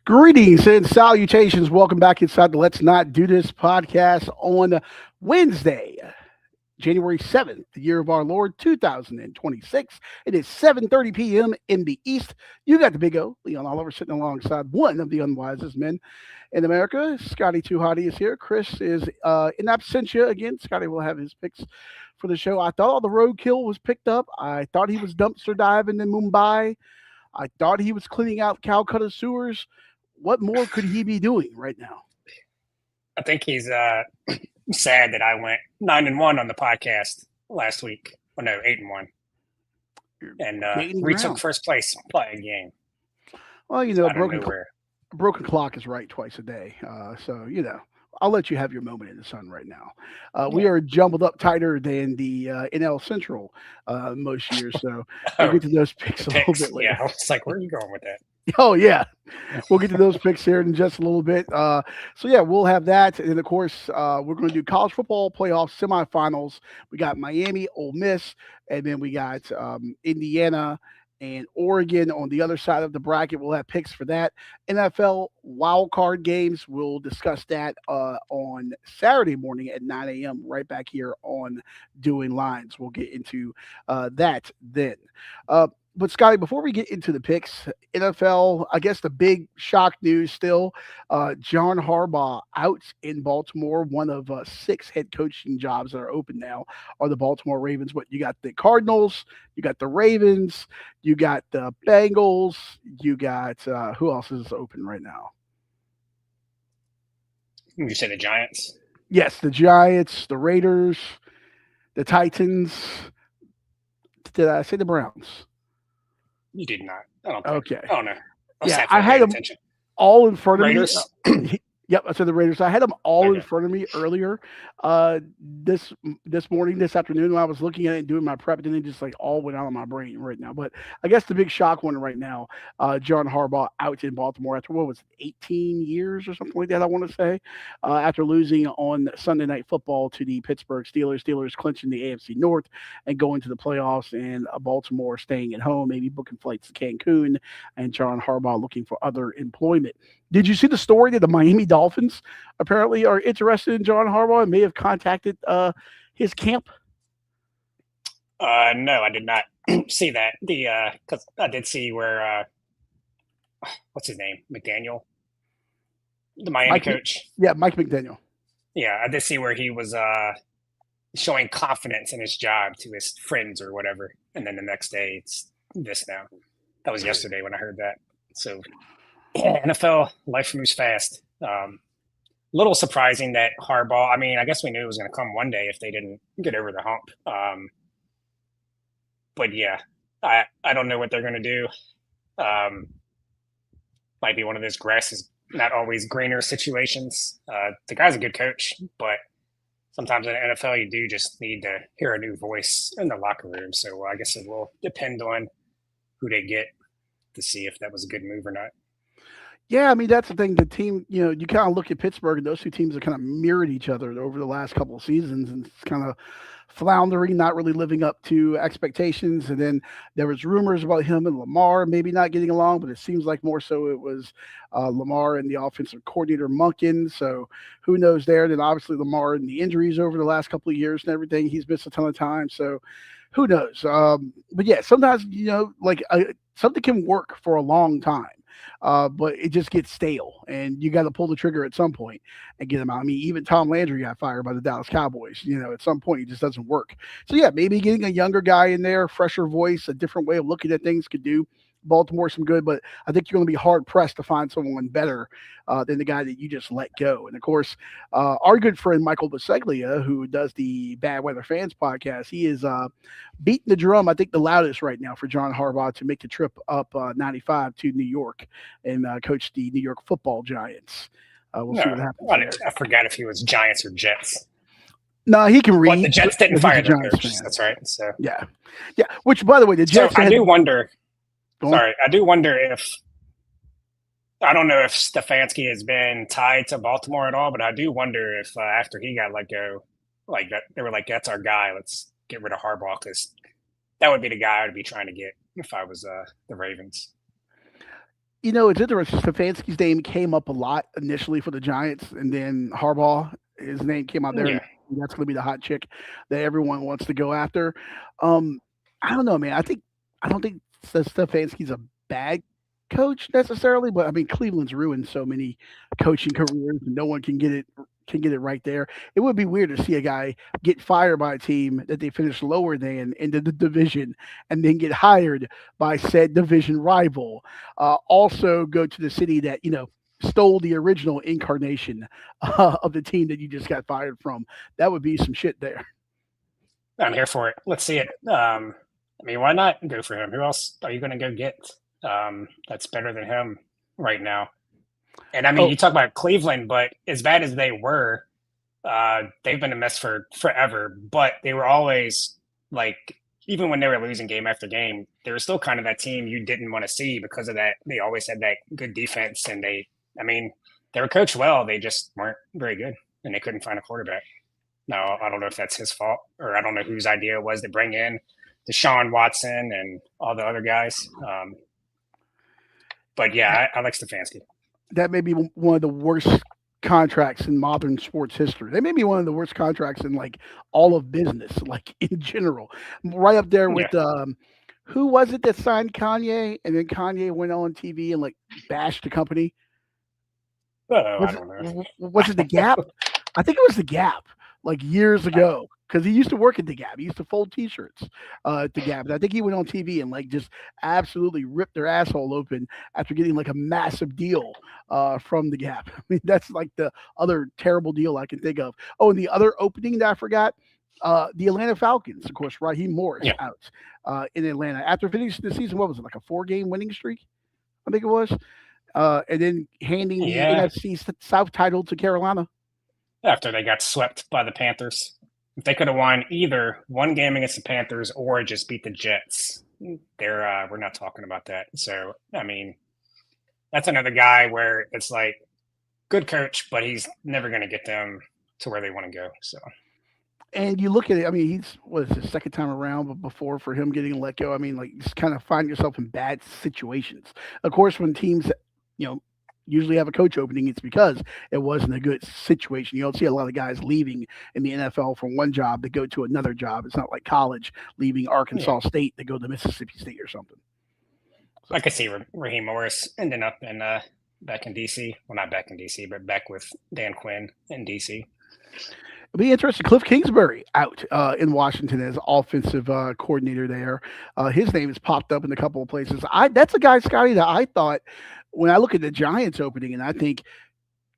Greetings and salutations. Welcome back inside the Let's Not Do This podcast on Wednesday, January 7th, the year of our Lord 2026. It is 7:30 p.m. in the East. You got the big O, Leon Oliver, sitting alongside one of the unwisest men in America. Scotty Too Hottie is here. Chris is in absentia again. Scotty will have his picks for the show. I thought all the roadkill was picked up. I thought he was dumpster diving in Mumbai. I thought he was cleaning out Calcutta sewers. What more could he be doing right now? I think he's sad that I went 9-1 on the podcast last week. Well, no, 8-1, and retook first place playing game. Well, a broken clock is right twice a day. So I'll let you have your moment in the sun right now. We are jumbled up tighter than the NL Central most years, so we'll get to those picks a little bit later. Yeah, I was like, where are you going with that? Oh, yeah. We'll get to those picks here in just a little bit. We'll have that. And, of course, we're going to do College Football Playoff Semifinals. We got Miami, Ole Miss, and then we got Indiana and Oregon on the other side of the bracket. We'll have picks for that. NFL wildcard games. We'll discuss that on Saturday morning at 9 a.m. right back here on Doing Lines. We'll get into that then. But Scotty, before we get into the picks, NFL, I guess the big shock news still, John Harbaugh out in Baltimore. One of 6 head coaching jobs that are open now are the Baltimore Ravens. What you got the Cardinals, you got the Ravens, you got the Bengals, you got who else is open right now? You say the Giants? Yes, the Giants, the Raiders, the Titans. Did I say the Browns? You did not. I don't think. Okay. Oh, no. I had them all in front of Raiders? me. Yep, I said the Raiders. I had them all in front of me earlier this morning, this afternoon when I was looking at it and doing my prep, and then they just all went out of my brain right now. But I guess the big shock one right now, John Harbaugh out in Baltimore after, 18 years or something like that, I want to say, after losing on Sunday Night Football to the Pittsburgh Steelers. Steelers clinching the AFC North and going to the playoffs, and Baltimore staying at home, maybe booking flights to Cancun, and John Harbaugh looking for other employment. Did you see the story that the Miami Dolphins apparently are interested in John Harbaugh and may have contacted his camp? No, I did not see that. Because I did see where what's his name, McDaniel, the Miami coach. Yeah, Mike McDaniel. Yeah, I did see where he was showing confidence in his job to his friends or whatever, and then the next day it's this now. That was yesterday when I heard that. So. NFL, life moves fast. Little surprising that Harbaugh, I guess we knew it was going to come one day if they didn't get over the hump. But yeah, I don't know what they're going to do. Might be one of those grass is not always greener situations. The guy's a good coach, but sometimes in the NFL, you do just need to hear a new voice in the locker room. So I guess it will depend on who they get to see if that was a good move or not. Yeah, that's the thing. The team, you kind of look at Pittsburgh, and those two teams have kind of mirrored each other over the last couple of seasons, and it's kind of floundering, not really living up to expectations. And then there was rumors about him and Lamar maybe not getting along, but it seems like more so it was Lamar and the offensive coordinator Monken. So who knows there? Then obviously Lamar and the injuries over the last couple of years and everything, he's missed a ton of time. So who knows? But yeah, sometimes, something can work for a long time. But it just gets stale, and you got to pull the trigger at some point and get him out. Even Tom Landry got fired by the Dallas Cowboys. At some point, it just doesn't work. So, yeah, maybe getting a younger guy in there, fresher voice, a different way of looking at things could do Baltimore some good, but I think you're going to be hard-pressed to find someone better than the guy that you just let go. And, of course, our good friend Michael Biseglia, who does the Bad Weather Fans podcast, he is beating the drum, I think, the loudest right now for John Harbaugh to make the trip up 95 to New York and coach the New York Football Giants. We'll see what happens. I forgot if he was Giants or Jets. No, he can read. But the Jets didn't fire their coach. That's right. So yeah. Which, by the way, the Jets. So I do wonder. Sorry, I do wonder if I don't know if Stefanski has been tied to Baltimore at all, but I do wonder if after he got let go, like that, they were like, "That's our guy. Let's get rid of Harbaugh," because that would be the guy I would be trying to get if I was the Ravens. It's interesting. Stefanski's name came up a lot initially for the Giants, and then Harbaugh, his name came out there, and Yeah, that's going to be the hot chick that everyone wants to go after. Um, I don't know, man. I don't think Stefanski's a bad coach necessarily, but I mean Cleveland's ruined so many coaching careers, and no one can get it right there. It would be weird to see a guy get fired by a team that they finished lower than in the division, and then get hired by said division rival. Also, go to the city that stole the original incarnation of the team that you just got fired from. That would be some shit there. I'm here for it. Let's see it. I mean, why not go for him? Who else are you going to go get that's better than him right now? And I mean, Oh, you talk about Cleveland, but as bad as they were, they've been a mess for forever. But they were always like, even when they were losing game after game, they were still kind of that team you didn't want to see because of that. They always had that good defense, and I mean, they were coached well. They just weren't very good, and they couldn't find a quarterback. Now, I don't know if that's his fault, or I don't know whose idea it was to bring in Deshaun Watson and all the other guys. But yeah, I like Stefanski. that may be one of the worst contracts in modern sports history. They may be one of the worst contracts in like all of business, like in general. Right up there Yeah. with who was it that signed Kanye and then Kanye went on TV and like bashed the company? Oh, I Was don't know. it was it the Gap? I think it was the Gap, like years ago, because he used to work at the Gap. He used to fold T-shirts at the Gap. And I think he went on TV and like just absolutely ripped their asshole open after getting like a massive deal from the Gap. I mean, that's like the other terrible deal I can think of. Oh, and the other opening that I forgot. The Atlanta Falcons, of course, Raheem Morris Yeah. out in Atlanta after finishing the season. What was it, like a 4-game winning streak? I think it was, and then handing the Yeah. NFC South title to Carolina. After they got swept by the Panthers. If they could have won either one game against the Panthers or just beat the Jets, we're not talking about that. So, I mean, that's another guy where it's like good coach, but he's never going to get them to where they want to go. So, And you look at it, I mean, he's what is his second time around, but before for him getting let go, I mean, like you just kind of find yourself in bad situations. Of course, when teams, you know, usually have a coach opening, it's because it wasn't a good situation. You don't see a lot of guys leaving in the NFL from one job to go to another job. It's not like college leaving yeah, Arkansas State to go to Mississippi State or something. I So, could see Raheem Morris ending up in back in DC. Well, not back in DC, but back with Dan Quinn in DC. it'll be interesting. Cliff Kingsbury out in Washington as offensive coordinator there. His name has popped up in a couple of places. That's a guy, Scotty, that I thought when I look at the Giants opening, and I think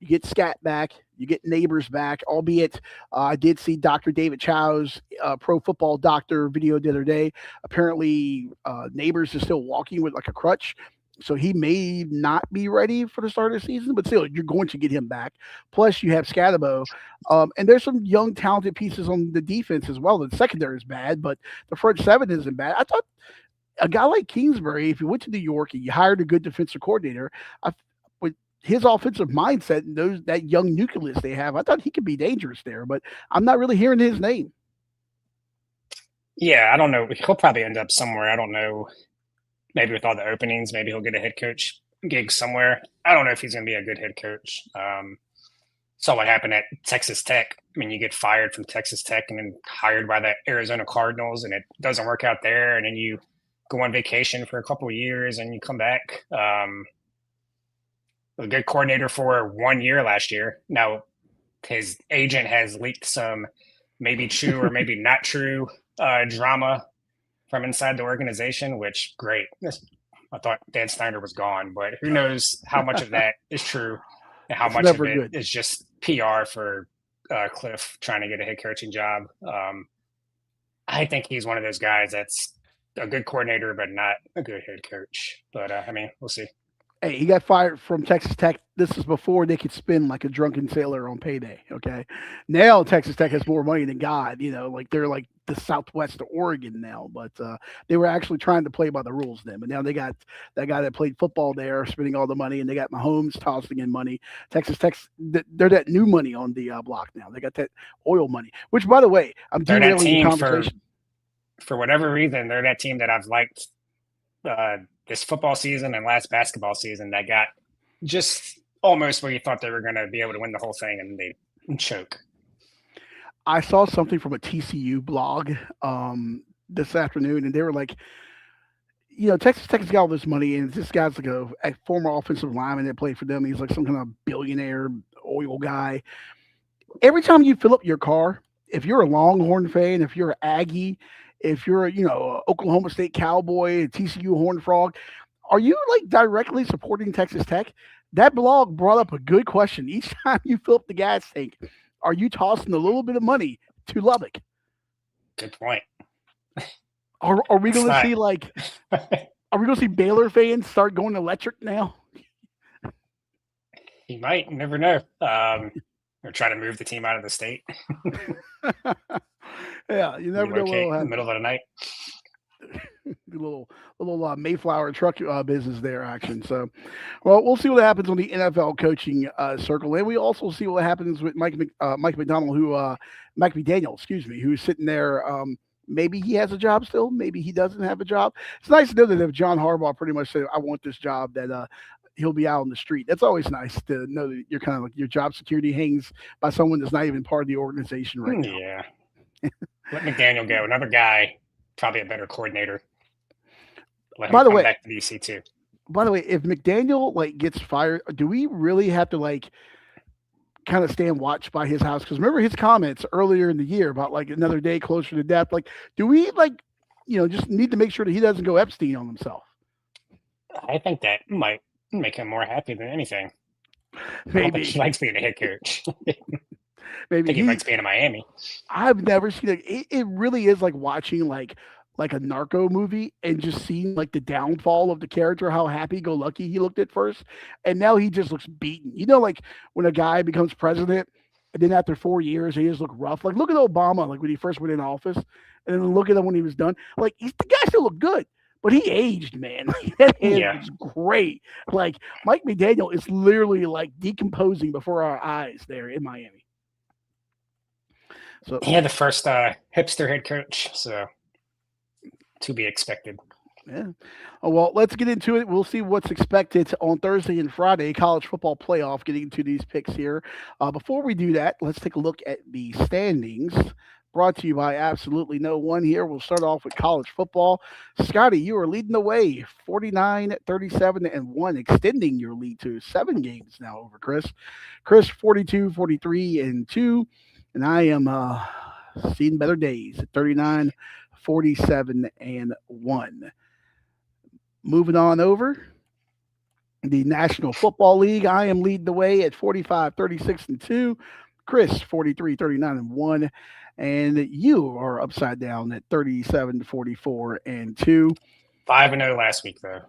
you get Scat back, you get Neighbors back, albeit I did see Dr. David Chow's pro football doctor video the other day. Apparently, Neighbors is still walking with like a crutch. So he may not be ready for the start of the season, but still, you're going to get him back. Plus, you have Scatabo, and there's some young, talented pieces on the defense as well. The secondary is bad, but the front seven isn't bad. I thought a guy like Kingsbury, if you went to New York and you hired a good defensive coordinator, with his offensive mindset and that young nucleus they have, I thought he could be dangerous there. But I'm not really hearing his name. Yeah, I don't know. He'll probably end up somewhere. I don't know. Maybe with all the openings, maybe he'll get a head coach gig somewhere. I don't know if he's going to be a good head coach. Saw what happened at Texas Tech. I mean, you get fired from Texas Tech and then hired by the Arizona Cardinals, and it doesn't work out there. And then you go on vacation for a couple of years and you come back. A good coordinator for 1 year last year. Now, his agent has leaked some maybe true or maybe not true drama from inside the organization, which great. I thought Dan Snyder was gone, but who knows how much of that is true and how It's much of never it good. is just PR for Cliff trying to get a head coaching job. I think he's one of those guys that's a good coordinator, but not a good head coach. But I mean, we'll see. Hey, he got fired from Texas Tech. This is before they could spin like a drunken sailor on payday. Okay, now Texas Tech has more money than God. Like they're like the Southwest of Oregon now. But they were actually trying to play by the rules then. But now they got that guy that played football there spending all the money, and they got Mahomes tossing in money. Texas Tech, they're that new money on the block now. They got that oil money. Which, by the way, I'm They're that derailing the team conversation. for whatever reason. They're that team that I've liked this football season and last basketball season that got just almost where you thought they were going to be able to win the whole thing, and they choke. I saw something from a TCU blog this afternoon, and they were like, Texas Tech's got all this money, and this guy's like a former offensive lineman that played for them. He's like some kind of billionaire oil guy. Every time you fill up your car, if you're a Longhorn fan, if you're an Aggie, if you're a Oklahoma State Cowboy, a TCU Horned Frog, are you like directly supporting Texas Tech? That blog brought up a good question. Each time you fill up the gas tank, are you tossing a little bit of money to Lubbock? Good point. Are we going to see are we going to see Baylor fans start going electric now? You might. You never know. Or try to move the team out of the state. Yeah, you never know what will happen. In the middle of the night. The little Mayflower truck business there action. So, well, we'll see what happens on the NFL coaching circle, and we also see what happens with Mike McDaniel, who's sitting there. Maybe he has a job still. Maybe he doesn't have a job. It's nice to know that if John Harbaugh pretty much said, "I want this job," that he'll be out on the street. That's always nice to know that you're kind of like your job security hangs by someone that's not even part of the organization right now. Yeah. Let McDaniel go. Another guy, probably a better coordinator. Let him come back to DC too. By the way, if McDaniel gets fired, do we really have to kind of stand watch by his house? Because remember his comments earlier in the year about another day closer to death. Do we just need to make sure that he doesn't go Epstein on himself? I think that might make him more happy than anything. Maybe. I don't think he likes being a head coach. Maybe I think he likes being in Miami. I've never seen it. It really is like watching like a narco movie and just seeing the downfall of the character, how happy-go-lucky he looked at first, and now he just looks beaten. When a guy becomes president, and then after 4 years, he just look rough. Look at Obama, when he first went in office, and then look at him when he was done. The guy still looked good, but he aged, man. That hair was great. Mike McDaniel is literally decomposing before our eyes there in Miami. So he had the first hipster head coach, so to be expected. Yeah. Well, let's get into it. We'll see what's expected on Thursday and Friday, college football playoff, getting into these picks here. Before we do that, let's take a look at the standings brought to you by Absolutely No One here. We'll start off with college football. Scotty, you are leading the way, 49, 37, and 1, extending your lead to 7 games now over Chris. Chris, 42, 43, and 2. And I am seeing better days at 39, 47, and 1. Moving on over the National Football League, I am leading the way at 45, 36, and 2. Chris, 43, 39, and 1. And you are upside down at 37, 44, and 2. 5-0 last week, though,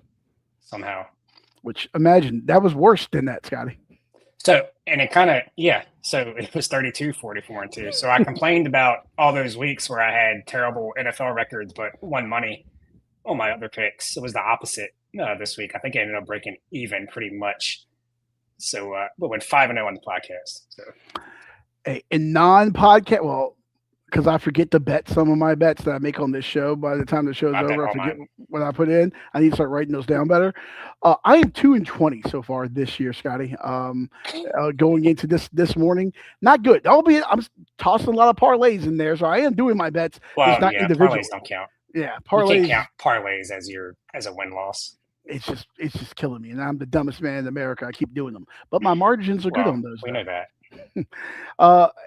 somehow. Which, imagine, that was worse than that, Scotty. So, and it kind of, so it was 32, 44, and 2. So I complained about all those weeks where I had terrible NFL records but won money on my other picks. It was the opposite this week. I think I ended up breaking even pretty much. So, but went 5-0 on the podcast. So, hey, in non-podcast, well, because I forget to bet some of my bets that I make on this show. By the time the show's over, I forget what I put in. I need to start writing those down better. I am 2-20 so far this year, Scotty. Going into this morning, not good. Albeit I'm tossing a lot of parlays in there, so I am doing my bets. Well, it's not individual. Parlays don't count. Yeah, parlays. You can't count parlays as a win-loss. It's just killing me, and I'm the dumbest man in America. I keep doing them, but my margins are good on those. We know that.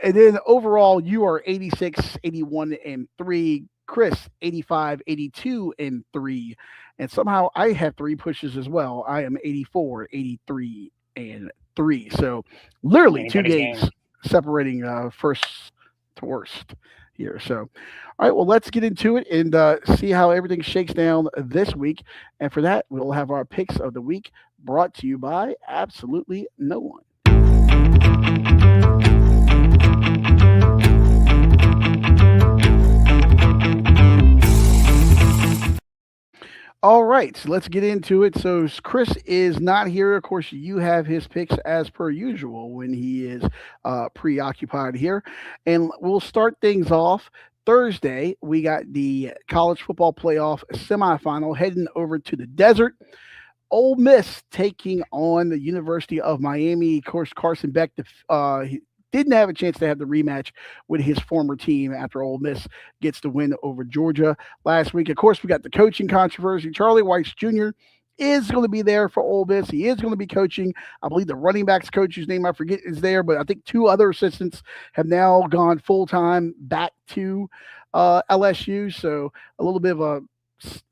And then overall, you are 86, 81, and 3. Chris, 85, 82, and 3. And somehow I have 3 pushes as well. I am 84, 83, and 3. So literally 2 games separating first to worst here. So, all right, well, let's get into it and see how everything shakes down this week. And for that, we'll have our picks of the week brought to you by Absolutely No One. All right, so let's get into it. So Chris is not here. Of course, you have his picks as per usual when he is preoccupied here. And we'll start things off. Thursday, we got the College Football Playoff Semifinal heading over to the desert. Ole Miss taking on the University of Miami. Of course, Carson Beck he didn't have a chance to have the rematch with his former team after Ole Miss gets the win over Georgia last week. Of course, we got the coaching controversy. Charlie Weiss Jr. is going to be there for Ole Miss. He is going to be coaching. I believe the running backs coach, whose name I forget, is there, but I think two other assistants have now gone full-time back to LSU. So a little bit of a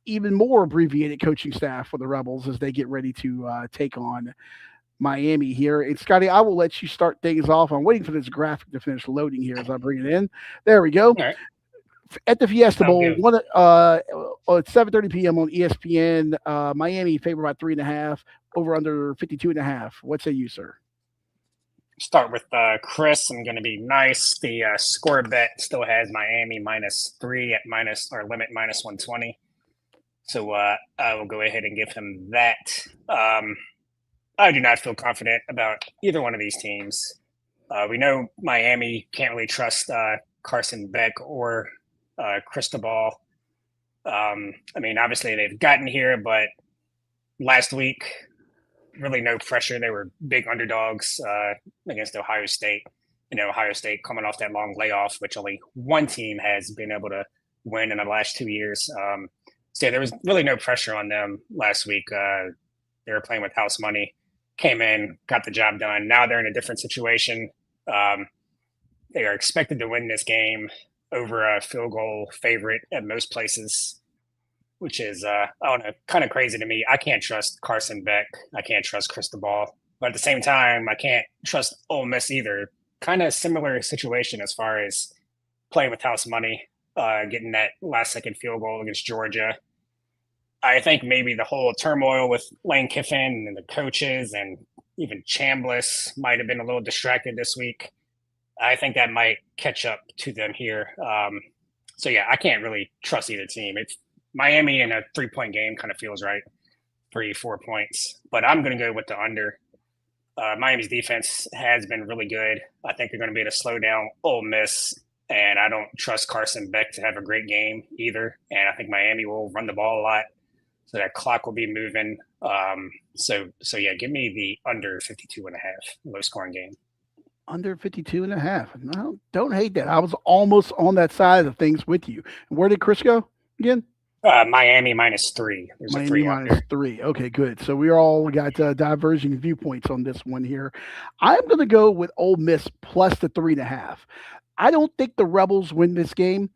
even more abbreviated coaching staff for the Rebels as they get ready to take on Miami here. And Scotty, I will let you start things off. I'm waiting for this graphic to finish loading here as I bring it in. There we go. All right. At the Fiesta Sounds Bowl, good. at 7:30 p.m. on ESPN, Miami favored by 3.5, over under 52.5. What say you, sir? Start with Chris. I'm going to be nice. The score bet still has Miami -3 at minus or limit -120. So I will go ahead and give him that. I do not feel confident about either one of these teams. We know Miami can't really trust Carson Beck or Cristobal. I mean, obviously they've gotten here, but last week, really no pressure. They were big underdogs against Ohio State. Ohio State coming off that long layoff, which only one team has been able to win in the last 2 years. So yeah, there was really no pressure on them last week. They were playing with house money, came in, got the job done. Now they're in a different situation. They are expected to win this game over a field goal favorite at most places, which is, I don't know, kind of crazy to me. I can't trust Carson Beck. I can't trust Cristobal. But at the same time, I can't trust Ole Miss either. Kind of similar situation as far as playing with house money, getting that last-second field goal against Georgia. I think maybe the whole turmoil with Lane Kiffin and the coaches and even Chambliss might have been a little distracted this week. I think that might catch up to them here. So, yeah, I can't really trust either team. It's Miami in a 3-point game kind of feels right, 3-4 points. But I'm going to go with the under. Miami's defense has been really good. I think they're going to be able to slow down Ole Miss. And I don't trust Carson Beck to have a great game either. And I think Miami will run the ball a lot. So that clock will be moving. So yeah, give me the under 52.5, low scoring game. Under 52.5. No, don't hate that. I was almost on that side of things with you. Where did Chris go again? Miami -3. There's a Miami 3 out there. -3. Okay, good. So we all got diverging viewpoints on this one here. I'm going to go with Ole Miss plus the 3.5. I don't think the Rebels win this game,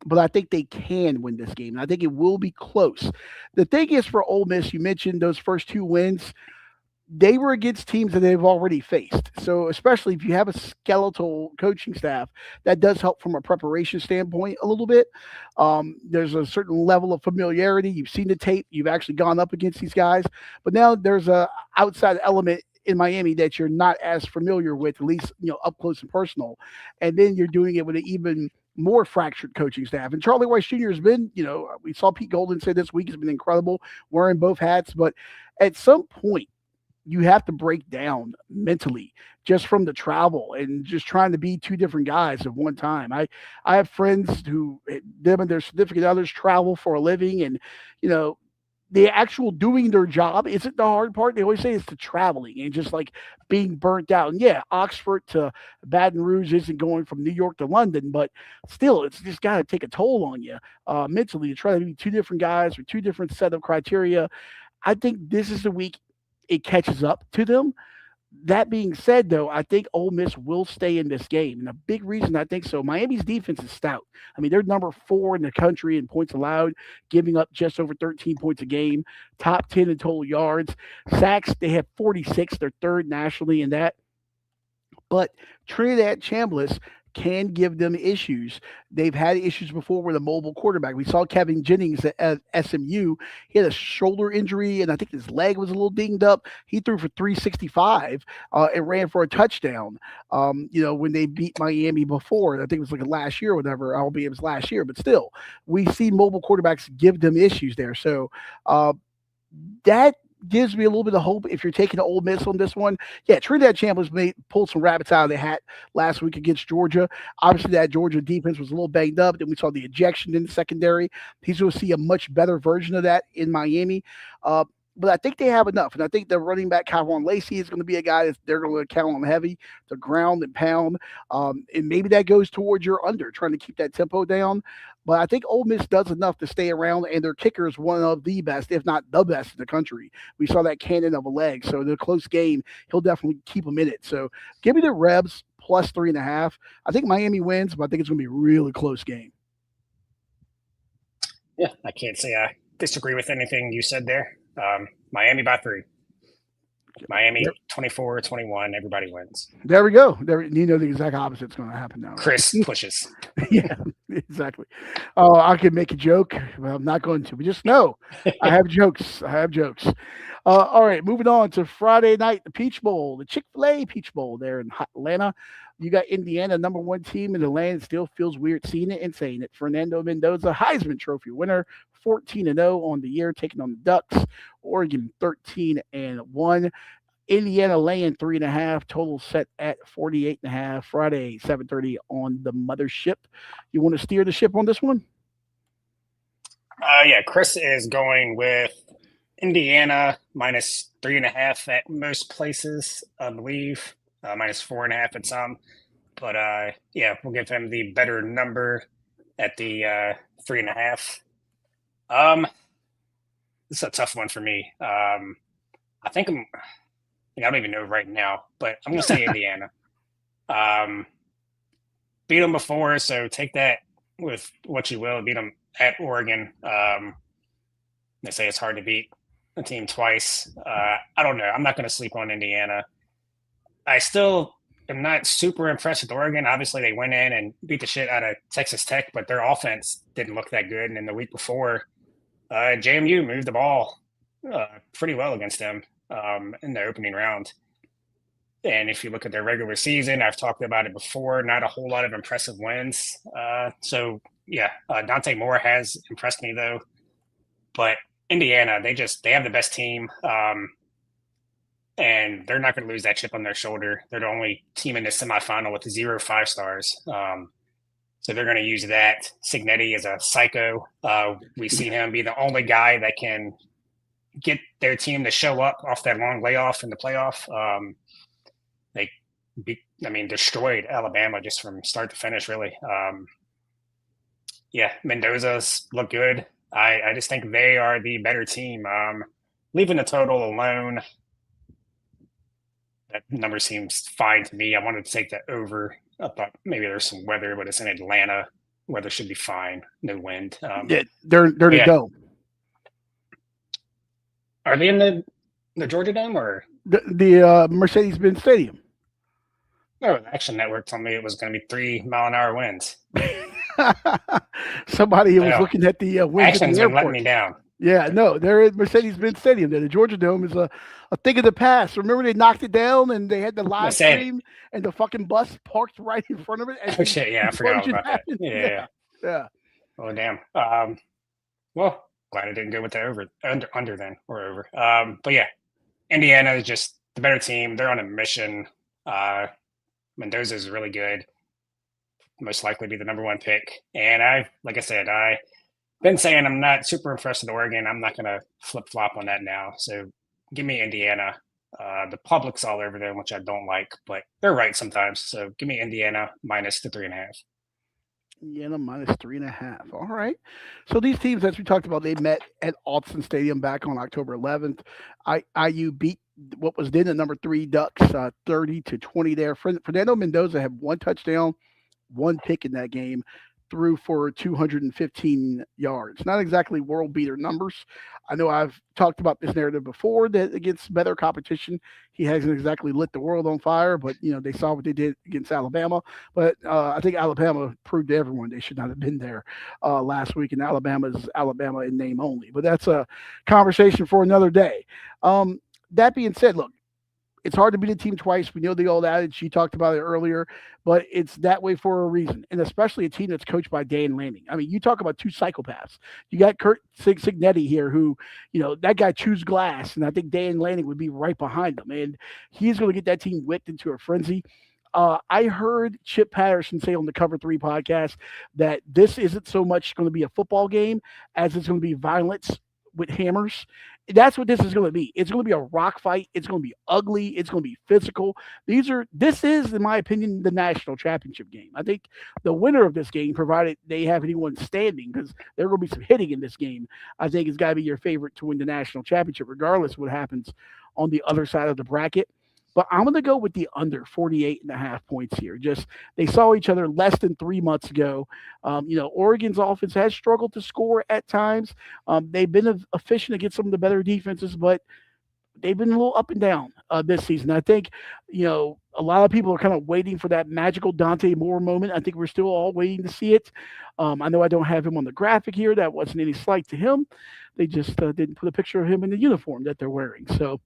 but I think they can win this game. And I think it will be close. The thing is for Ole Miss, you mentioned those first two wins. They were against teams that they've already faced. So especially if you have a skeletal coaching staff, that does help from a preparation standpoint a little bit. There's a certain level of familiarity. You've seen the tape. You've actually gone up against these guys. But now there's a outside element in Miami that you're not as familiar with, at least up close and personal. And then you're doing it with an even more fractured coaching staff. And Charlie Weiss Jr. has been, we saw Pete Golden say this week has been incredible, wearing both hats. But at some point, you have to break down mentally just from the travel and just trying to be two different guys at one time. I have friends who them and their significant others travel for a living, and the actual doing their job isn't the hard part. They always say it's the traveling and just like being burnt out. And yeah, Oxford to Baton Rouge isn't going from New York to London, but still, it's just got to take a toll on you mentally to try to be two different guys with two different set of criteria. I think this is the week it catches up to them. That being said, though, I think Ole Miss will stay in this game. And a big reason I think so, Miami's defense is stout. I mean, they're number 4 in the country in points allowed, giving up just over 13 points a game, top 10 in total yards. Sacks, they have 46. They're third nationally in that. But Trinidad Chambliss can give them issues. They've had issues before with a mobile quarterback. We saw Kevin Jennings at SMU. He had a shoulder injury, and I think his leg was a little dinged up. He threw for 365 and ran for a touchdown. When they beat Miami before, I think it was like last year or whatever, albeit it was last year, but still, we see mobile quarterbacks give them issues there. So that gives me a little bit of hope if you're taking the Ole Miss on this one. Yeah, Trinidad Chambliss pulled some rabbits out of the hat last week against Georgia. Obviously, that Georgia defense was a little banged up. Then we saw the ejection in the secondary. He's going to see a much better version of that in Miami. But I think they have enough. And I think the running back, Kyron Lacey, is going to be a guy that they're going to count on heavy to ground and pound. And maybe that goes towards your under, trying to keep that tempo down. But I think Ole Miss does enough to stay around, and their kicker is one of the best, if not the best in the country. We saw that cannon of a leg. So in a close game, he'll definitely keep them in it. So give me the Rebs plus 3.5. I think Miami wins, but I think it's going to be a really close game. Yeah, I can't say I disagree with anything you said there. Miami by 3. Miami 24-21. Everybody wins. There we go. You know the exact opposite is going to happen now. Right? Chris pushes. Yeah, exactly. Oh, I could make a joke, but I'm not going to. But just know I have jokes. All right, moving on to Friday night, the Peach Bowl, the Chick-fil-A Peach Bowl there in Atlanta. You got Indiana, number 1 team in the land. It still feels weird seeing it and saying it. Fernando Mendoza, Heisman Trophy winner, 14-0 on the year, taking on the Ducks. Oregon 13-1. Indiana laying 3.5. Total set at 48.5. Friday 7:30 on the mothership. You want to steer the ship on this one? Yeah, Chris is going with Indiana minus 3.5 at most places, I believe. Minus 4.5 at some. But yeah, we'll give him the better number at the 3.5. This is a tough one for me. I think I don't even know right now, but I'm going to say Indiana. Beat them before, so take that with what you will. Beat them at Oregon. They say it's hard to beat a team twice. I don't know. I'm not going to sleep on Indiana. I still am not super impressed with Oregon. Obviously, they went in and beat the shit out of Texas Tech, but their offense didn't look that good. And then the week before, JMU moved the ball pretty well against them in the opening round. And if you look at their regular season, I've talked about it before, not a whole lot of impressive wins. So, yeah, Dante Moore has impressed me, though. But Indiana, they have the best team. And they're not going to lose that chip on their shoulder. They're the only team in the semifinal with 0 5-stars. So they're going to use that. Signetti is a psycho. We've seen him be the only guy that can get their team to show up off that long layoff in the playoff. They destroyed Alabama just from start to finish, really. Yeah, Mendoza's look good. I just think they are the better team. Leaving the total alone, that number seems fine to me. I wanted to take that over. I thought maybe there's some weather, but it's in Atlanta. Weather should be fine. No wind. Yeah, they're to go. Are they in the Georgia Dome or the Mercedes-Benz Stadium? No, the Action Network told me it was going to be 3-mile-an-hour winds. Somebody was looking at the winds Action's been letting me down. Yeah, no, they're at Mercedes-Benz Stadium. The Georgia Dome is a thing of the past. Remember they knocked it down and they had the live stream and the fucking bus parked right in front of it? Oh, shit, yeah, I forgot about that. Yeah. Oh, damn. Well, glad I didn't go with the under then, or over. But yeah, Indiana is just the better team. They're on a mission. Mendoza is really good. Most likely be the number 1 pick. And I've been saying I'm not super impressed with Oregon. I'm not going to flip-flop on that now. So give me Indiana. The public's all over them, which I don't like, but they're right sometimes. So give me Indiana minus the 3.5. Indiana minus 3.5. All right. So these teams, as we talked about, they met at Autzen Stadium back on October 11th. IU beat what was then the number 3 Ducks 30-20 there. Fernando Mendoza had 1 touchdown, 1 pick in that game, threw for 215 yards. Not exactly world beater numbers. I know I've talked about this narrative before that against better competition, he hasn't exactly lit the world on fire, but they saw what they did against Alabama. But I think Alabama proved to everyone they should not have been there last week, and Alabama's Alabama in name only. But that's a conversation for another day. That being said, look, It's hard to beat a team twice. We know the old adage. She talked about it earlier, but it's that way for a reason, and especially a team that's coached by Dan Lanning. I mean, you talk about two psychopaths. You got Kurt Signetti here, who, that guy chews glass, and I think Dan Lanning would be right behind him, and he's going to get that team whipped into a frenzy. I heard Chip Patterson say on the Cover 3 podcast that this isn't so much going to be a football game as it's going to be violence with hammers. That's what this is going to be. It's going to be a rock fight. It's going to be ugly. It's going to be physical. This is, in my opinion, the national championship game. I think the winner of this game, provided they have anyone standing, because there will be some hitting in this game, I think it's got to be your favorite to win the national championship, regardless of what happens on the other side of the bracket. But I'm going to go with the under 48.5 points here. Just they saw each other less than 3 months ago. Oregon's offense has struggled to score at times. They've been efficient against some of the better defenses, but they've been a little up and down this season. I think, a lot of people are kind of waiting for that magical Dante Moore moment. I think we're still all waiting to see it. I know I don't have him on the graphic here. That wasn't any slight to him. They just didn't put a picture of him in the uniform that they're wearing. So,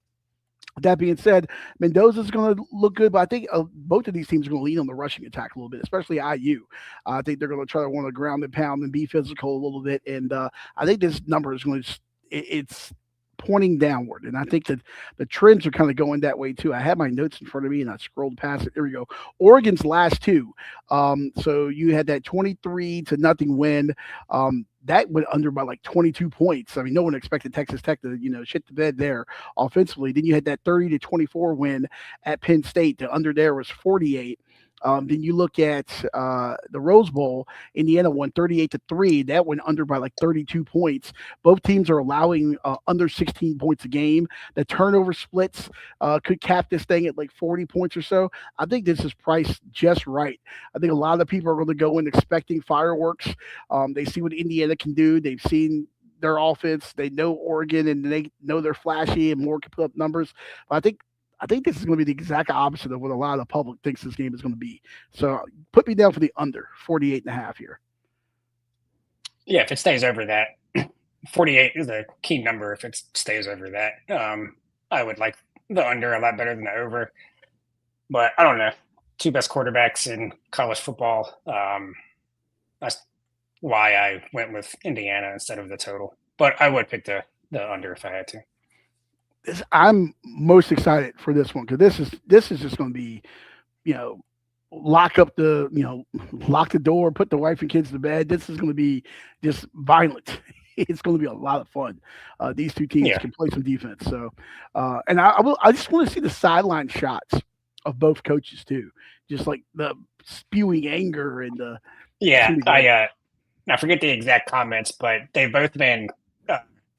that being said, Mendoza's going to look good, but I think both of these teams are going to lean on the rushing attack a little bit, especially IU. I think they're going to try to want to ground and pound and be physical a little bit, and I think this number is going to it's pointing downward, and I think that the trends are kind of going that way too. I had my notes in front of me, and I scrolled past it. There we go. Oregon's last two. So you had that 23-0 win. That went under by like 22 points. I mean, no one expected Texas Tech to, shit the bed there offensively. Then you had that 30-24 win at Penn State. The under there was 48. Then you look at the Rose Bowl. Indiana won 38-3. That went under by like 32 points. Both teams are allowing under 16 points a game. The turnover splits could cap this thing at like 40 points or so. I think this is priced just right. I think a lot of people are going to go in expecting fireworks. They see what Indiana can do. They've seen their offense. They know Oregon, and they know they're flashy and Moore can put up numbers. But I think this is going to be the exact opposite of what a lot of the public thinks this game is going to be. So put me down for the under 48.5 here. Yeah, if it stays over that, 48 is a key number. If it stays over that, I would like the under a lot better than the over. But I don't know. Two best quarterbacks in college football. That's why I went with Indiana instead of the total. But I would pick the under if I had to. I'm most excited for this one because this is just going to be, lock the door, put the wife and kids to bed. This is going to be just violent. It's going to be a lot of fun. These two teams can play some defense. So, and I just want to see the sideline shots of both coaches too, just like the spewing anger and the. Yeah, I forget the exact comments, but they've both been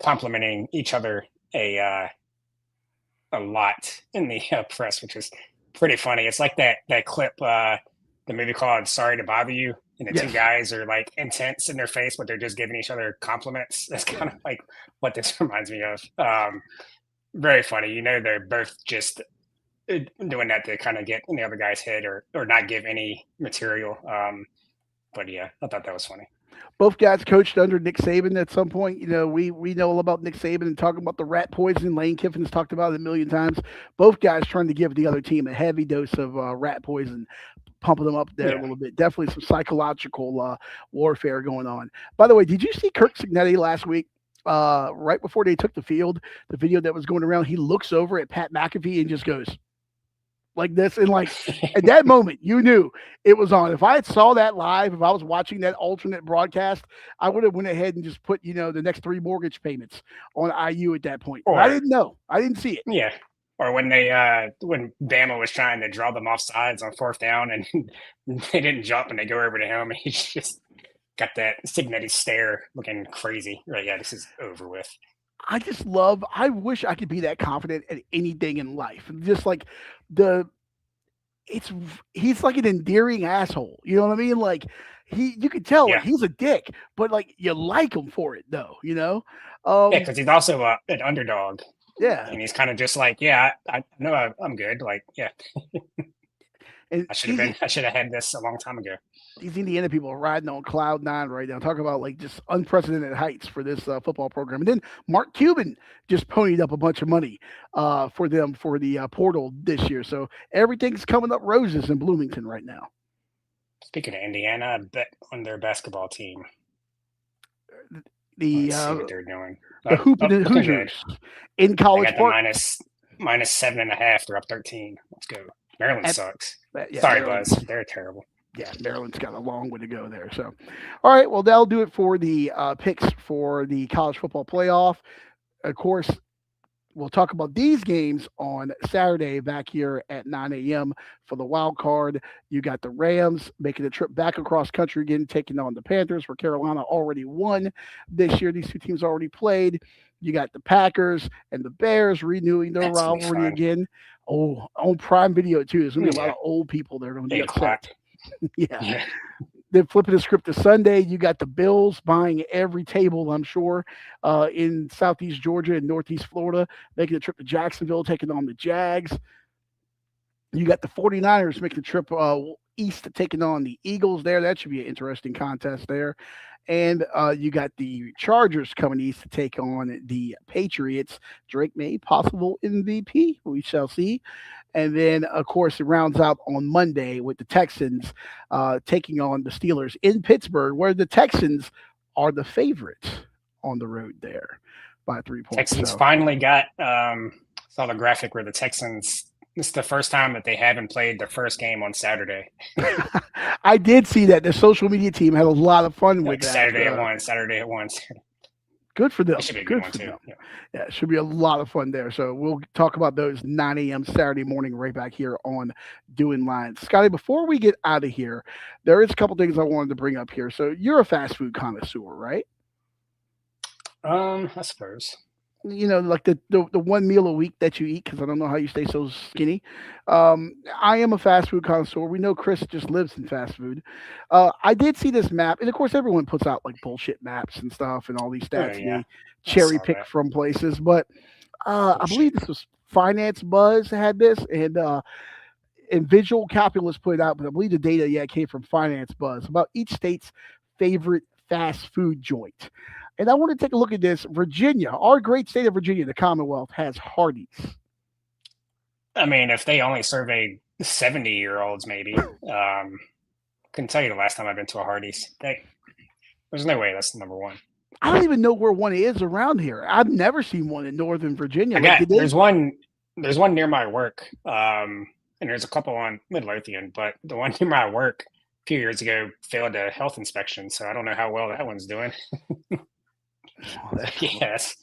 complimenting each other a lot in the press, which is pretty funny. It's like that clip, the movie called Sorry to Bother You, and the two guys are like intense in their face, but they're just giving each other compliments. That's kind of like what this reminds me of. Very funny. They're both just doing that to kind of get in the other guy's head or not give any material. But yeah, I thought that was funny. Both guys coached under Nick Saban at some point. We know all about Nick Saban and talking about the rat poison. Lane Kiffin's talked about it a million times. Both guys trying to give the other team a heavy dose of rat poison, pumping them up there a little bit. Definitely some psychological warfare going on. By the way, did you see Kirk Signetti last week? Right before they took the field, the video that was going around, he looks over at Pat McAfee and just goes like this, and like at that moment you knew it was on. If I had saw that live, if I was watching that alternate broadcast, I would have went ahead and just put the next 3 mortgage payments on IU at that point. But I didn't know. I didn't see it. Yeah. Or when when Bama was trying to draw them off sides on 4th down and they didn't jump and they go over to him and he's just got that Signetti stare looking crazy. Right, yeah, this is over with. I wish I could be that confident at anything in life. Just like he's like an endearing asshole. You know what I mean? Like you could tell like, he's a dick, but like you like him for it though, Yeah, because he's also an underdog. Yeah. And he's kind of just like, I know I'm good. Like, yeah. And I should have been. I should have had this a long time ago. these Indiana people are riding on cloud nine right now. Talk about like just unprecedented heights for this football program. And then Mark Cuban just ponied up a bunch of money for them for the portal this year. So everything's coming up roses in Bloomington right now. Speaking of Indiana, I bet on their basketball team. The Let's see what they're doing. the Hoopin' and looking good. Hoosiers in They College got the Park. minus 7.5. They're up 13. Let's go. Maryland At- sucks. Yeah, Sorry, Maryland. Buzz. They're terrible. Yeah, Maryland's got a long way to go there. So, all right, well, that'll do it for the picks for the college football playoff. Of course, we'll talk about these games on Saturday back here at 9 a.m. for the wild card. You got the Rams making the trip back across country again, taking on the Panthers, where Carolina already won this year. These two teams already played. You got the Packers and the Bears renewing their That's gonna be rivalry fun. again. Oh, on Prime Video, too. There's going to be a lot of old people that are going to be 8 o'clock. upset. Yeah. Yeah. Then flipping the script to Sunday, you got the Bills buying every table, I'm sure, in Southeast Georgia and Northeast Florida, making the trip to Jacksonville, taking on the Jags. You got the 49ers making the trip east, taking on the Eagles there. That should be an interesting contest there. And you got the Chargers coming east to take on the Patriots. Drake May, possible MVP. We shall see. And then, of course, it rounds out on Monday with the Texans taking on the Steelers in Pittsburgh, where the Texans are the favorites on the road there by 3 points. Texans finally got saw the graphic where the Texans. This is the first time that they haven't played their first game on Saturday. I did see that. The social media team had a lot of fun with that. Saturday at 1, Saturday at 1. Good for them. That should be a good good for one, them. too. Yeah, it should be a lot of fun there. So we'll talk about those 9 a.m. Saturday morning right back here on Doing Lines. Scotty, before we get out of here, there is a couple things I wanted to bring up here. So you're a fast food connoisseur, right? I suppose. You know, like the one meal a week that you eat, because I don't know how you stay so skinny. I am a fast food connoisseur. We know Chris just lives in fast food. I did see this map, and of course, everyone puts out like bullshit maps and stuff, and all these stats yeah. they cherry saw pick that. from places. But I believe this was Finance Buzz had this, and Visual Calculus put it out. But I believe the data came from Finance Buzz about each state's favorite fast food joint. And I want to take a look at this. Virginia, our great state of Virginia, the Commonwealth, has Hardee's. I mean, if they only surveyed 70-year-olds, maybe. Couldn't tell you the last time I've been to a Hardee's. There's no way that's the number one. I don't even know where one is around here. I've never seen one in Northern Virginia. There's one near my work, and there's a couple on Midlothian, but the one near my work a few years ago failed a health inspection, so I don't know how well that one's doing. Yes.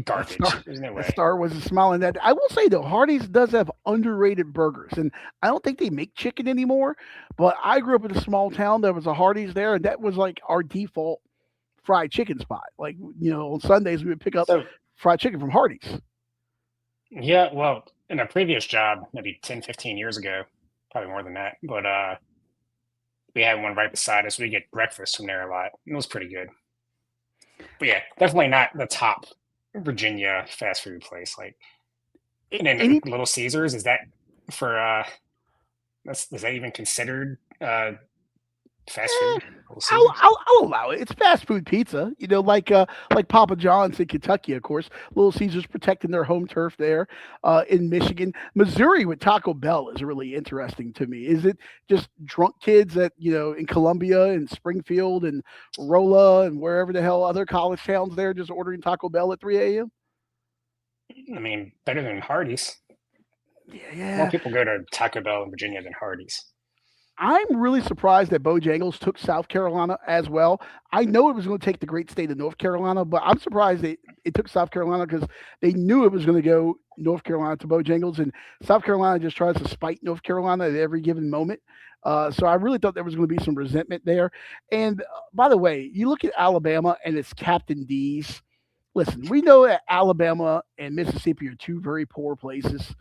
Garbage. There's no way. Star was smiling that. I will say though, Hardee's does have underrated burgers, and I don't think they make chicken anymore. But I grew up in a small town. There was a Hardee's there, and that was like our default fried chicken spot. Like, you know, on Sundays we would pick up fried chicken from Hardee's. Yeah, well, in a previous job, maybe 10, 15 years ago, probably more than that, but we had one right beside us. We get breakfast from there a lot. It was pretty good. But yeah, definitely not the top Virginia fast food place. Like, and then Little Caesars, is that for is that even considered fast food? I'll allow it. It's fast food pizza, you know, like Papa John's in Kentucky, of course. Little Caesars protecting their home turf there in Michigan. Missouri with Taco Bell is really interesting to me. Is it just drunk kids that, you know, in Columbia and Springfield and Rolla and wherever the hell other college towns there just ordering Taco Bell at 3 a.m.? I mean, better than Hardee's. Yeah. More people go to Taco Bell in Virginia than Hardee's. I'm really surprised that Bojangles took South Carolina as well. I know it was going to take the great state of North Carolina, but I'm surprised it took South Carolina because they knew it was going to go North Carolina to Bojangles, and South Carolina just tries to spite North Carolina at every given moment. So I really thought there was going to be some resentment there. And by the way, you look at Alabama and it's Captain D's. Listen, we know that Alabama and Mississippi are two very poor places.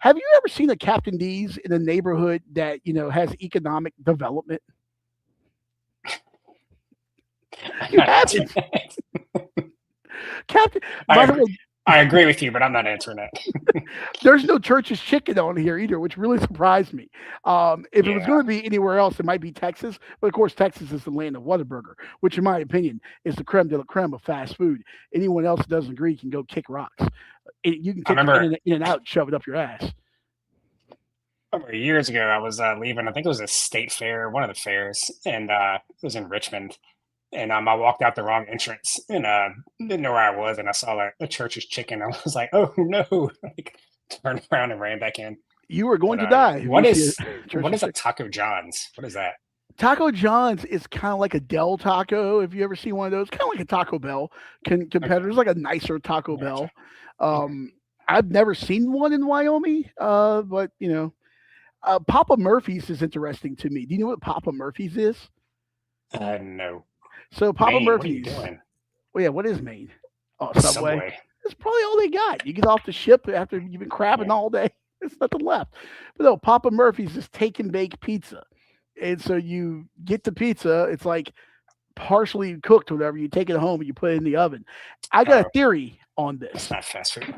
Have you ever seen a Captain D's in a neighborhood that, you know, has economic development? You haven't. Captain. By the way, I agree with you, but I'm not answering that. There's no Church's Chicken on here either, which really surprised me. If it was Yeah. going to be anywhere else, it might be Texas. But of course, Texas is the land of Whataburger, which, in my opinion, is the creme de la creme of fast food. Anyone else that doesn't agree can go kick rocks. You can I take remember, in and out, and shove it up your ass. years ago, I was leaving. I think it was a state fair, one of the fairs, and it was in Richmond. And I walked out the wrong entrance and didn't know where I was. And I saw a Church's Chicken. I was like, oh no! Like, turned around and ran back in. You are going But to die. what is Church's a Chicken. Taco John's? What is that? Taco John's is kind of like a Del Taco. If you ever see one of those, kind of like a Taco Bell competitors, like a nicer Taco Bell. I've never seen one in Wyoming, but Papa Murphy's is interesting to me. Do you know what Papa Murphy's is? No. So Papa Maine, Murphy's. What are you doing? Well, yeah, what is Maine? Oh, Subway. Subway. That's probably all they got. You get off the ship after you've been crabbing all day. There's nothing left. But no, Papa Murphy's is take and bake pizza. And so you get the pizza. It's like partially cooked, whatever. You take it home and you put it in the oven. I got a theory on this. It's not fast food.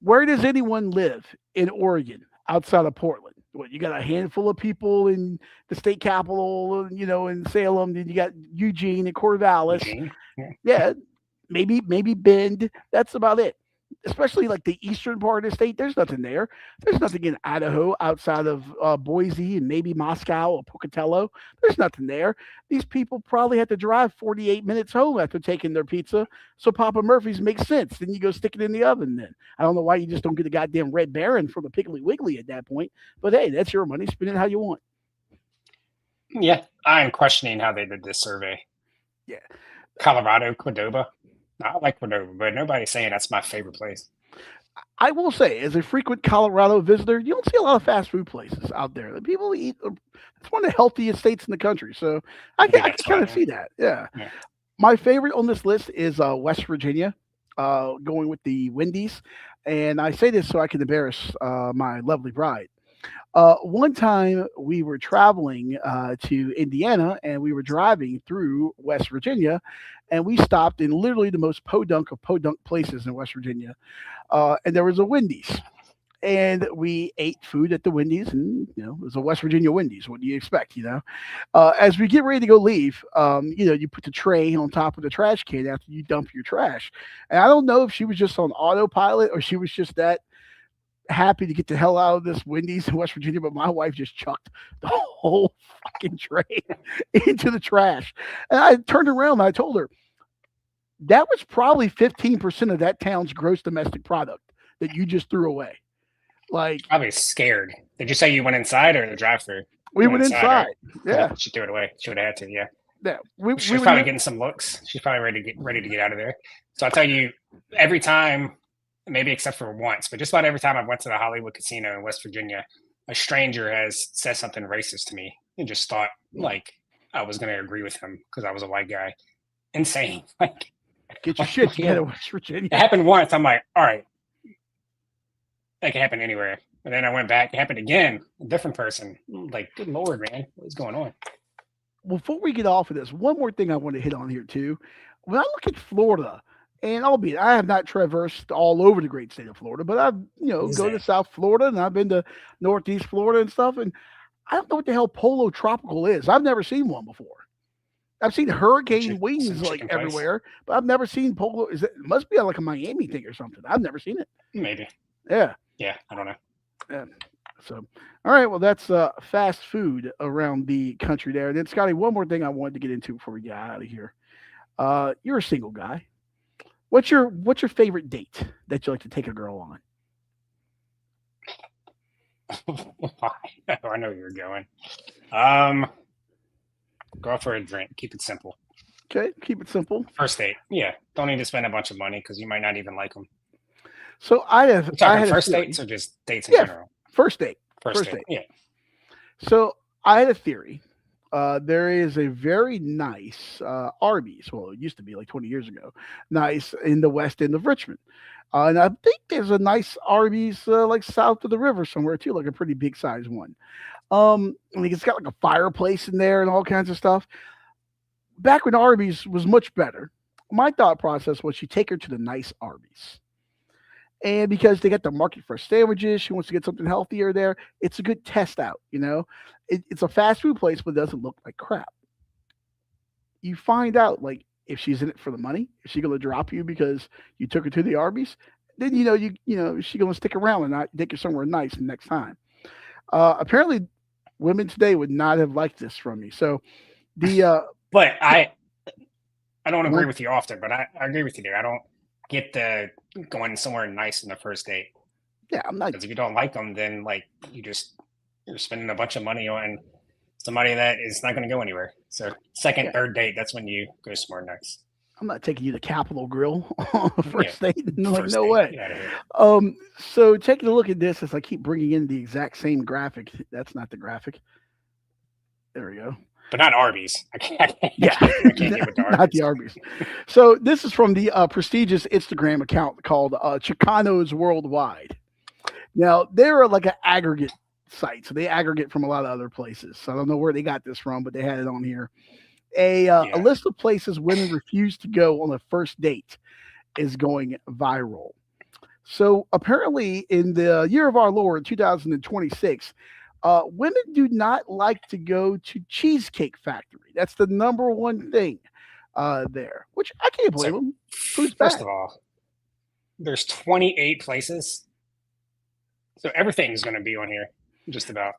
Where does anyone live in Oregon outside of Portland? What, you got a handful of people in the state capital, in Salem. Then you got Eugene and Corvallis. Eugene? Yeah, maybe Bend. That's about it. Especially like the eastern part of the state, there's nothing there. There's nothing in Idaho outside of Boise and maybe Moscow or Pocatello. There's nothing there. These people probably had to drive 48 minutes home after taking their pizza. So Papa Murphy's makes sense. Then you go stick it in the oven then. I don't know why you just don't get a goddamn Red Baron from the Piggly Wiggly at that point. But hey, that's your money. Spend it how you want. Yeah, I'm questioning how they did this survey. Yeah. Colorado, Cordova. I like Cordova, but nobody's saying that's my favorite place. I will say, as a frequent Colorado visitor, you don't see a lot of fast food places out there. The people eat. It's one of the healthiest states in the country, so I can kind of see that. Yeah. My favorite on this list is West Virginia, going with the Wendy's, and I say this so I can embarrass my lovely bride. One time we were traveling to Indiana and we were driving through West Virginia and we stopped in literally the most podunk of podunk places in West Virginia. And there was a Wendy's and we ate food at the Wendy's and, it was a West Virginia Wendy's. What do you expect, As we get ready to go leave, you put the tray on top of the trash can after you dump your trash. And I don't know if she was just on autopilot or she was just that happy to get the hell out of this Wendy's in West Virginia, but my wife just chucked the whole fucking tray into the trash. And I turned around and I told her that was probably 15% of that town's gross domestic product that you just threw away. Like, I was scared. Did you say you went inside or the drive-through? We went inside. Right? Yeah. She threw it away. She would have had to. Yeah. Yeah. She's probably getting some looks. She's probably ready to get out of there. So I'll tell you, every time, maybe except for once, but just about every time I went to the Hollywood Casino in West Virginia, a stranger has said something racist to me and just thought like I was going to agree with him because I was a white guy. Insane. Like, get your shit together, West Virginia. It happened once. I'm like, all right. That can happen anywhere. And then I went back. It happened again. A different person. Like, good Lord, man. What's going on? Before we get off of this, one more thing I want to hit on here too. When I look at Florida, and albeit I have not traversed all over the great state of Florida, but I've, go to South Florida and I've been to Northeast Florida and stuff. And I don't know what the hell Polo Tropical is. I've never seen one before. I've seen hurricane wings like everywhere, but I've never seen Polo. It must be like a Miami thing or something. I've never seen it. Maybe. Yeah. Yeah. I don't know. Yeah. So, all right. Well, that's fast food around the country there. And then, Scotty, one more thing I wanted to get into before we get out of here. You're a single guy. What's your favorite date that you like to take a girl on? I know where you're going. Go for a drink. Keep it simple. Okay, keep it simple. First date. Yeah, don't need to spend a bunch of money because you might not even like them. So I had first dates or just dates in general. First date. First date. Yeah. So I had a theory. There is a very nice Arby's. Well, it used to be like 20 years ago. Nice in the west end of Richmond. And I think there's a nice Arby's like south of the river somewhere too, like a pretty big size one. I mean, it's got like a fireplace in there and all kinds of stuff. Back when Arby's was much better, my thought process was you take her to the nice Arby's. And because they got the market for sandwiches, she wants to get something healthier there. It's a good test out, you know. It's a fast food place, but it doesn't look like crap. You find out like if she's in it for the money, is she gonna drop you because you took her to the Arby's? Then you know she gonna stick around and not take her somewhere nice next time. Apparently, women today would not have liked this from me. So the But I don't agree one- with you often, but I agree with you there. I don't get the going somewhere nice on the first date, yeah, I'm not. because if you don't like them, then like you're spending a bunch of money on somebody that is not going to go anywhere. So second, Yeah. third date, that's when you go somewhere nice. I'm not taking you to Capitol Grill on the first date. Like, First no date, way. get out of here. So taking a look at this as I keep bringing in the exact same graphic. That's not the graphic. There we go. But not Arby's. Yeah, I can't get with the not the Arby's. Arby's. So this is from the prestigious Instagram account called Chicanos Worldwide. Now they're like an aggregate site, so they aggregate from a lot of other places. So I don't know where they got this from, but they had it on here. A list of places women refuse to go on a first date is going viral. So apparently, in the year of our Lord 2026, women do not like to go to Cheesecake Factory. That's the number one thing there, which I can't blame So, them. Food's First bad. of all, there's 28 places, so everything's going to be on here, just about.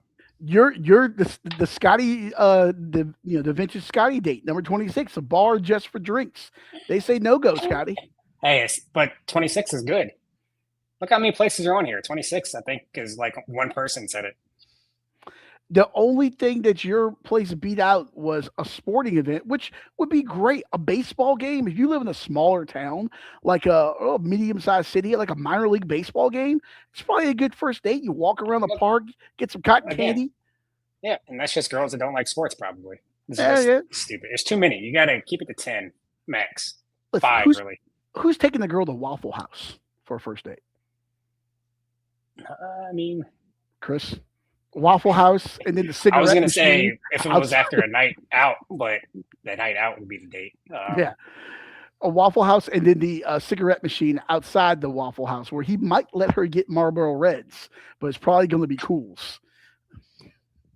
You're the Scotty the vintage Scotty date number 26, a bar just for drinks. They say no go, Scotty. Hey, but 26 is good. Look how many places are on here. 26, I think, is like one person said it. The only thing that your place beat out was a sporting event, which would be great. A baseball game. If you live in a smaller town, like a medium-sized city, like a minor league baseball game, it's probably a good first date. You walk around the park, get some cotton Again, candy. Yeah, and that's just girls that don't like sports, probably. This Yeah, is yeah. just stupid. There's too many. You got to keep it to 10 max. Listen, 5, really. who's taking the girl to Waffle House for a first date? I mean, Chris, Waffle House, and then the cigarette. I was going to machine say if it was outside. after a night out, but the night out would be the date. Yeah, a Waffle House, and then the cigarette machine outside the Waffle House, where he might let her get Marlboro Reds, but it's probably going to be Cools.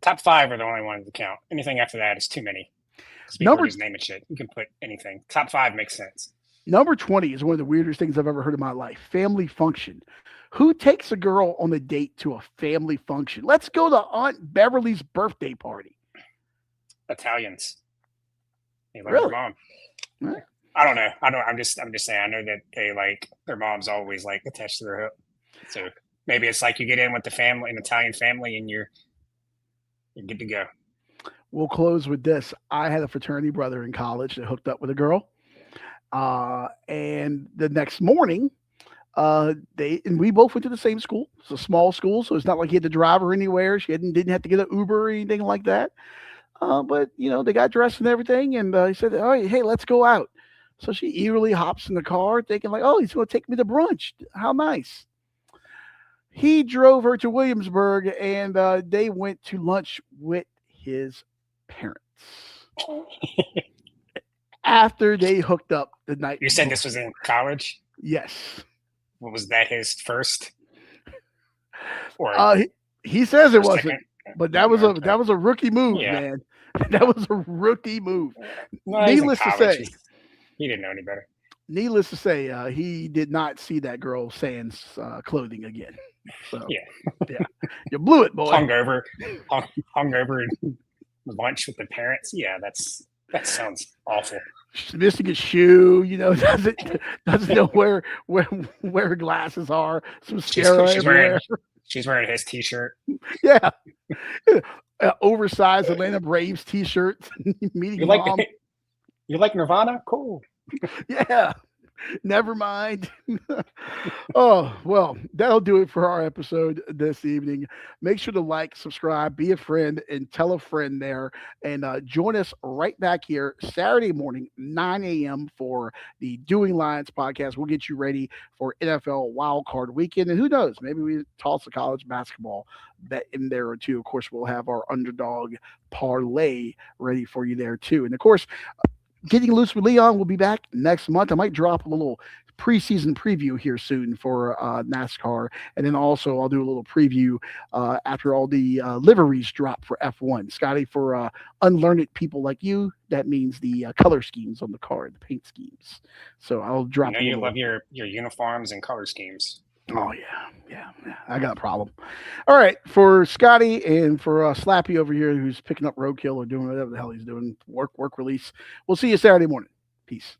Top 5 are the only ones to count. Anything after that is too many. Number- Just name it shit. You can put anything. Top 5 makes sense. Number 20 is one of the weirdest things I've ever heard in my life. Family function. Who takes a girl on a date to a family function? Let's go to Aunt Beverly's birthday party. Italians. They love Really? their mom. Right. I don't know. I'm just saying. I know that they like their mom's always like attached to their hip. So maybe it's like you get in with the family, an Italian family, and you're good to go. We'll close with this. I had a fraternity brother in college that hooked up with a girl. And the next morning, we both went to the same school. It's a small school, so it's not like he had to drive her anywhere. She didn't have to get an Uber or anything like that. But they got dressed and everything, and he said, "All right, hey, let's go out." So she eagerly hops in the car, thinking like, "Oh, he's going to take me to brunch. How nice." He drove her to Williamsburg, and they went to lunch with his parents after they hooked up the night. You said before. this was in college? Yes. What was that, his first? Or he says it first, wasn't, second? but that was a rookie move, Yeah. man. That was a rookie move. Well, he's in Needless to college. say, He didn't know any better. Needless to say, he did not see that girl sans clothing again. So Yeah. you blew it, boy. Hungover and lunch with the parents. Yeah, that sounds awful. She's missing a shoe. Doesn't know where her glasses are. Some mascara everywhere. She's wearing his T-shirt. Yeah, oversized Atlanta Braves T-shirt. Meeting mom. You like Nirvana? Cool. Yeah. Never mind. Oh, well, that'll do it for our episode this evening. Make sure to like, subscribe, be a friend, and tell a friend there. And join us right back here Saturday morning, 9 a.m. for the Doing Lions podcast. We'll get you ready for NFL Wild Card Weekend. And who knows, maybe we toss a college basketball bet in there or two. Of course, we'll have our underdog parlay ready for you there too. And of course, Getting Loose with Leon will be back next month. I might drop a little preseason preview here soon for NASCAR, and then also I'll do a little preview after all the liveries drop for F1. Scotty, for unlearned people like you, that means the color schemes on the car, the paint schemes. So I'll drop. You love your uniforms and color schemes. Oh yeah. I got a problem. All right, for Scotty and for Slappy over here, who's picking up roadkill or doing whatever the hell he's doing, work release. We'll see you Saturday morning. Peace.